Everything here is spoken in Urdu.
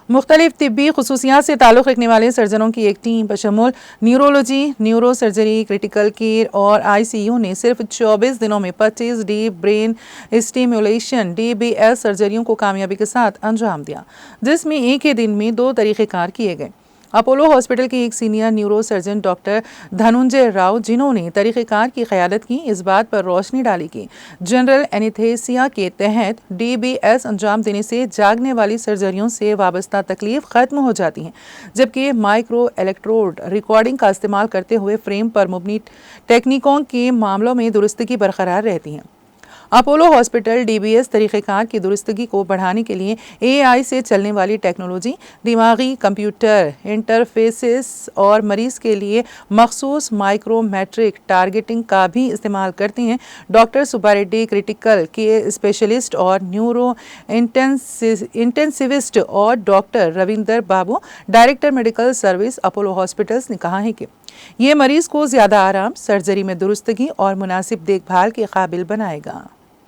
مختلف طبی خصوصیات سے تعلق رکھنے والے سرجنوں کی ایک ٹیم بشمول neurology, neuro surgery, critical care اور آئی سی یو نے صرف 24 دنوں میں 25 ڈیپ برین اسٹیمیولیشن DBS سرجریوں کو کامیابی کے ساتھ انجام دیا، جس میں ایک ہی دن میں 2 طریقہ کار کیے گئے۔ اپولو ہاسپٹل کے ایک senior neuro surgeon doctor Dhananjay Rao, جنہوں نے طریقہ کار کی قیادت کی، اس بات پر روشنی ڈالی کہ جنرل اینستھیسیا کے تحت DBS انجام دینے سے جاگنے والی سرجریوں سے وابستہ تکلیف ختم ہو جاتی ہیں، جبکہ مائکرو الیکٹروڈ ریکارڈنگ کا استعمال کرتے ہوئے فریم پر مبنی ٹیکنیکوں کے معاملوں میں درستگی برقرار رہتی ہے۔ اپولو ہاسپٹل DBS طریقہ کار کی درستگی کو بڑھانے کے لیے AI سے چلنے والی ٹیکنالوجی، دماغی کمپیوٹر انٹرفیسز اور مریض کے لیے مخصوص مائکرومیٹرک ٹارگیٹنگ کا بھی استعمال کرتے ہیں۔ Doctor Subba Reddy, critical care specialist اور نیورو انٹینسیوسٹ، اور doctor Ravinder Babu, director medical service, Apollo hospitals نے کہا ہے کہ یہ مریض کو زیادہ آرام، سرجری میں درستگی اور مناسب دیکھ بھال کے قابل بنائے گا۔